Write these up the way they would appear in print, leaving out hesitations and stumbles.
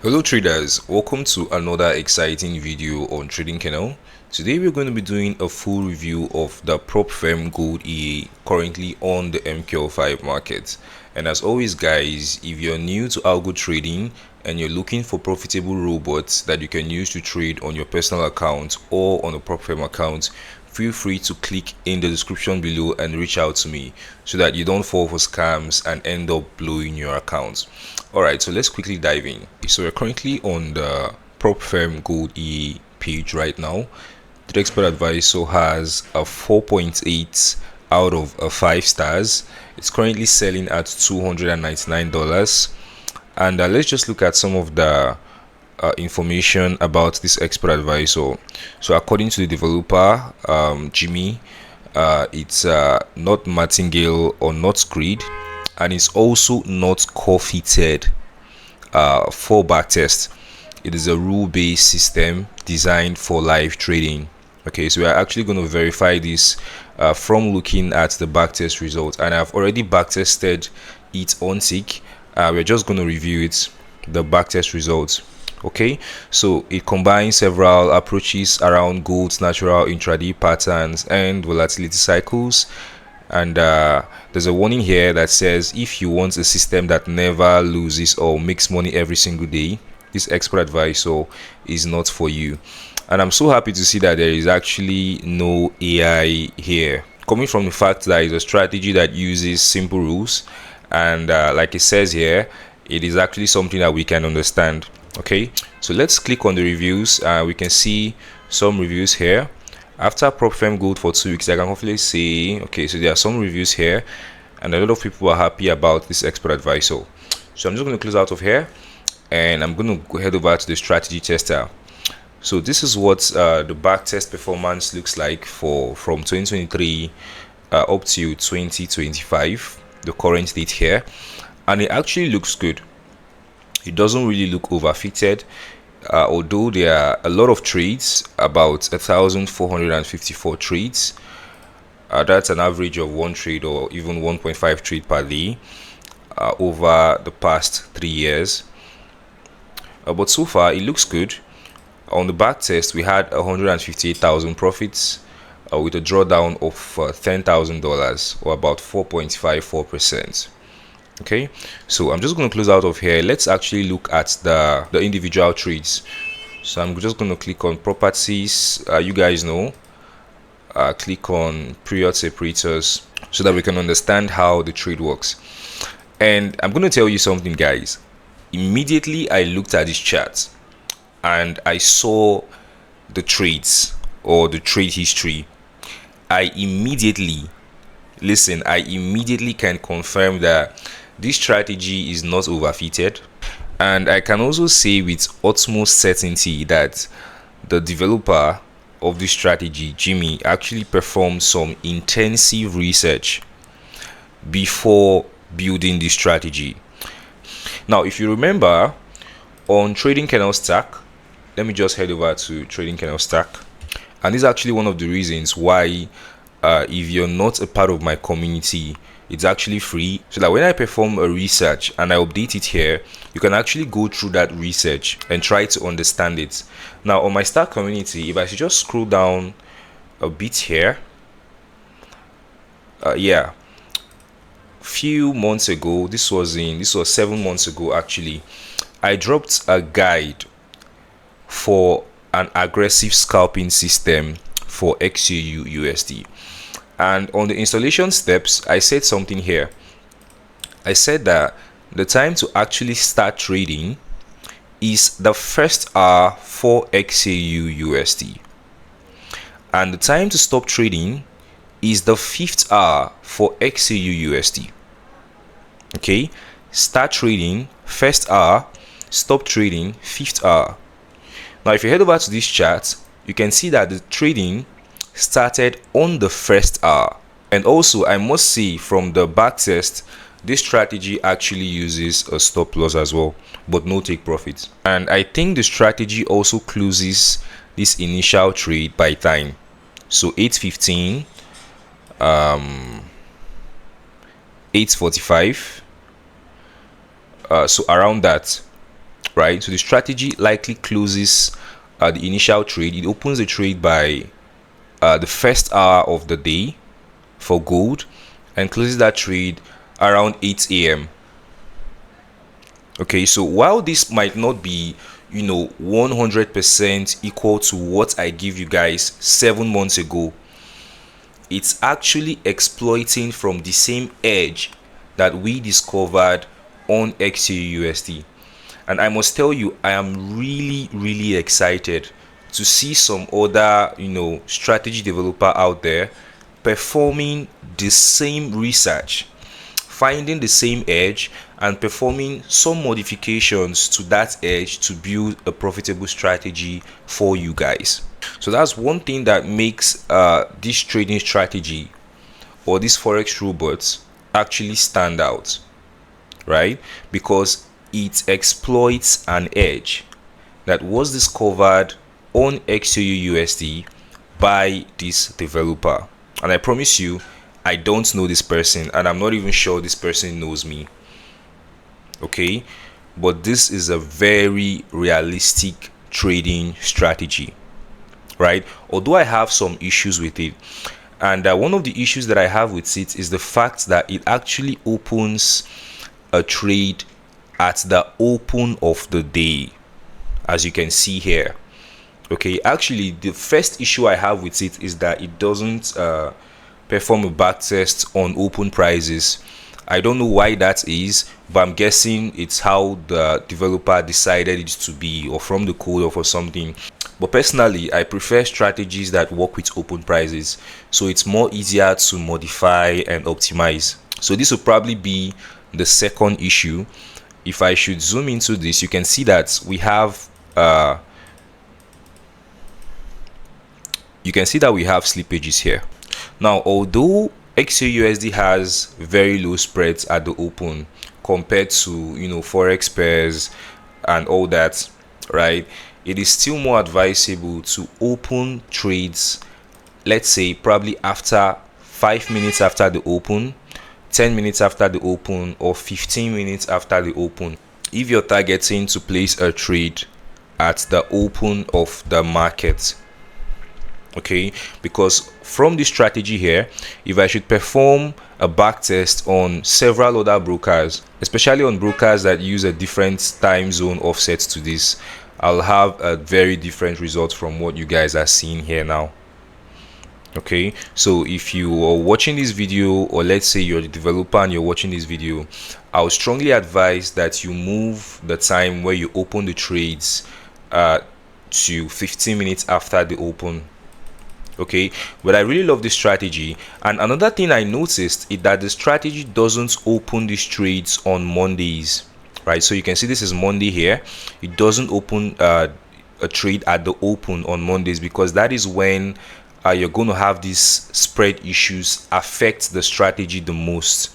Hello traders, welcome to another exciting video on Trading Channel. Today we're going to be doing a full review of the prop firm Gold EA currently on the MQL5 market. And as always guys, if you're new to algo trading and you're looking for profitable robots that you can use to trade on your personal account or on a prop firm account, feel free to click in the description below and reach out to me so that you don't fall for scams and end up blowing your account. Alright, so let's quickly dive in. So we're currently on the prop firm Gold EA page right now. The expert advisor has a 4.8 out of 5 stars. It's currently selling at $299. And let's just look at some of the information about this expert advisor. So according to the developer, Jimmy, it's not martingale or not grid, and it's also not core-fitted for backtest. It is a rule-based system designed for live trading. Okay, so we are actually going to verify this from looking at the backtest results, and I've already backtested it on tick. We're just going to review it, the backtest results. Okay, so it combines several approaches around gold's natural intraday patterns and volatility cycles. And there's a warning here that says if you want a system that never loses or makes money every single day, this expert advisor is not for you. And I'm so happy to see that there is actually no AI here, coming from the fact that it's a strategy that uses simple rules, and like it says here, it is actually something that we can understand. Okay, so let's click on the reviews. We can see some reviews here. After prop firm gold for 2 weeks, I can hopefully say, okay, so there are some reviews here and a lot of people are happy about this expert advisor. So I'm just going to close out of here and I'm going to go head over to the strategy tester. So this is what the backtest performance looks like from 2023 up to 2025, the current date here, and it actually looks good. It doesn't really look overfitted, although there are a lot of trades, about 1,454 trades. That's an average of 1 trade or even 1.5 trade per day over the past 3 years. But so far it looks good. On the back test we had 158,000 profits with a drawdown of $10,000 or about 4.54%. Okay, so I'm just going to close out of here. Let's actually look at the individual trades. So I'm just going to click on properties. You guys know, click on period separators so that we can understand how the trade works. And I'm going to tell you something guys. Immediately I looked at this chart and I saw the trades or the trade history. I immediately can confirm that this strategy is not overfitted, and I can also say with utmost certainty that the developer of this strategy, Jimmy, actually performed some intensive research before building this strategy. Now if you remember, on Trading Kernel Stack, let me just head over to Trading Kernel Stack, and this is actually one of the reasons why if you're not a part of my community, it's actually free, so that when I perform a research and I update it here, you can actually go through that research and try to understand it. Now on my Stack community, if I should just scroll down a bit here, yeah, few months ago, this was 7 months ago actually, I dropped a guide for an aggressive scalping system for XAU USD. And on the installation steps, I said something here. I said that the time to actually start trading is the first hour for XAU USD, and the time to stop trading is the 5th hour for XAU USD. Okay, start trading 1st hour, stop trading 5th hour. Now if you head over to this chart, you can see that the trading started on the 1st hour. And also I must say, from the backtest, this strategy actually uses a stop loss as well, but no take profits. And I think the strategy also closes this initial trade by time. So 8:15, 8:45, so around that, right? So the strategy likely closes the initial trade. It opens the trade by the first hour of the day for gold and closes that trade around 8 a.m. Okay, so while this might not be 100% equal to what I give you guys 7 months ago, it's actually exploiting from the same edge that we discovered on XAUUSD. And I must tell you, I am really excited to see some other strategy developer out there performing the same research, finding the same edge, and performing some modifications to that edge to build a profitable strategy for you guys. So that's one thing that makes this trading strategy or this forex robots actually stand out, right? Because it exploits an edge that was discovered on XAUUSD by this developer. And I promise you, I don't know this person, and I'm not even sure this person knows me. Okay, but this is a very realistic trading strategy, right? Although I have some issues with it, and one of the issues that I have with it is the fact that it actually opens a trade at the open of the day, as you can see here. Okay, actually the first issue I have with it is that it doesn't perform a backtest on open prices. I don't know why that is, but I'm guessing it's how the developer decided it to be, or from the code, or for something. But personally, I prefer strategies that work with open prices, so it's more easier to modify and optimize. So this will probably be the second issue. If I should zoom into this, you can see that we have slippages here. Now, although XAUUSD has very low spreads at the open compared to forex pairs and all that, right? It is still more advisable to open trades, let's say probably after 5 minutes after the open, 10 minutes after the open, or 15 minutes after the open, if you're targeting to place a trade at the open of the market. Okay, because from this strategy here, if I should perform a backtest on several other brokers, especially on brokers that use a different time zone offset to this, I'll have a very different result from what you guys are seeing here now. Okay, so if you are watching this video, or let's say you're the developer and you're watching this video, I would strongly advise that you move the time where you open the trades to 15 minutes after the open. Okay, but I really love this strategy. And another thing I noticed is that the strategy doesn't open these trades on Mondays, right? So you can see this is Monday here. It doesn't open a trade at the open on Mondays, because that is when you're going to have these spread issues affect the strategy the most.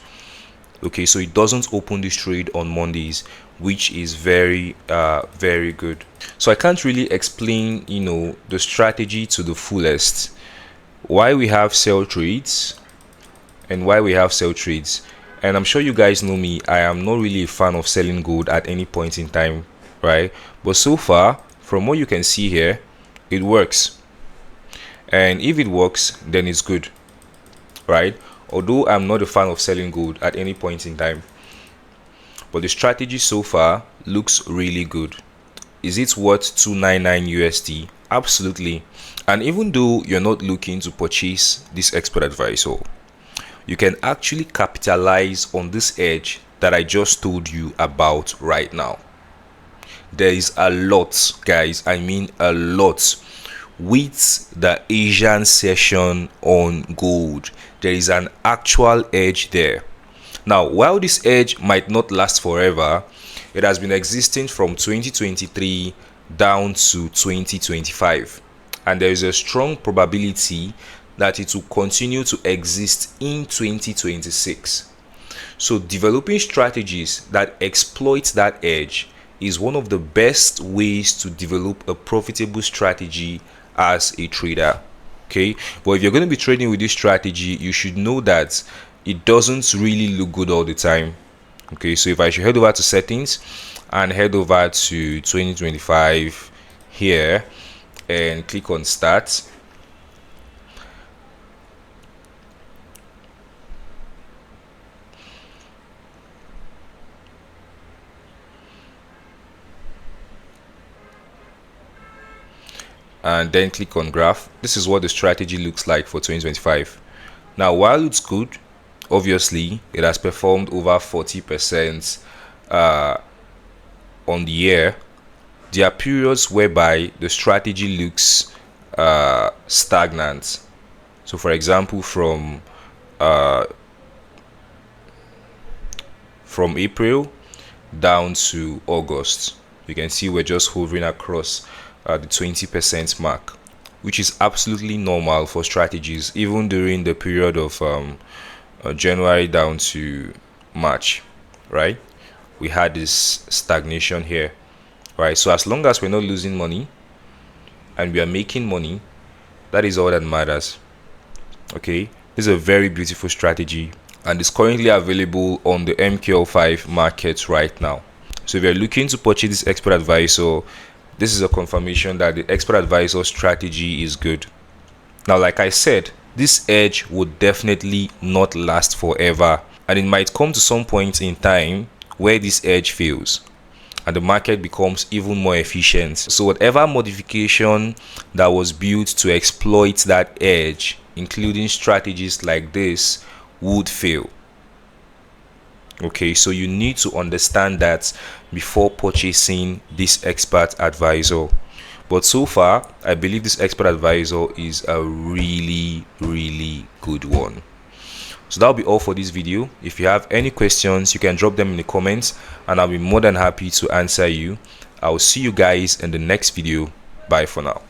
Okay, so it doesn't open this trade on Mondays, which is very good. So I can't really explain the strategy to the fullest, why we have sell trades and why we have sell trades. And I'm sure you guys know me, I am not really a fan of selling gold at any point in time, right? But so far, from what you can see here, it works. And if it works, then it's good, right? Although I'm not a fan of selling gold at any point in time, but the strategy so far looks really good. Is it worth 299 USD? Absolutely. And even though you're not looking to purchase this expert advisor, you can actually capitalize on this edge that I just told you about right now. There is a lot, guys, I mean a lot, with the Asian session on gold. There is an actual edge there. Now, while this edge might not last forever, it has been existing from 2023 down to 2025, and there is a strong probability that it will continue to exist in 2026. So developing strategies that exploit that edge is one of the best ways to develop a profitable strategy as a trader. Okay, but if you're going to be trading with this strategy, you should know that it doesn't really look good all the time. Okay, so if I should head over to settings and head over to 2025 here and click on start, and then click on graph, this is what the strategy looks like for 2025. Now, while it's good, obviously it has performed over 40% on the year. There are periods whereby the strategy looks stagnant. So for example, from April down to August, you can see we're just hovering across the 20% mark, which is absolutely normal for strategies, even during the period of January down to March, right? We had this stagnation here, right? So as long as we're not losing money and we are making money, that is all that matters. Okay, this is a very beautiful strategy and is currently available on the MQL5 market right now. So if you're looking to purchase this expert advisor, this is a confirmation that the expert advisor strategy is good. Now, like I said, this edge would definitely not last forever, and it might come to some point in time where this edge fails and the market becomes even more efficient. So whatever modification that was built to exploit that edge, including strategies like this, would fail. Okay, so you need to understand that before purchasing this expert advisor. But so far, I believe this expert advisor is a really good one. So that'll be all for this video. If you have any questions, you can drop them in the comments and I'll be more than happy to answer you. I'll see you guys in the next video. Bye for now.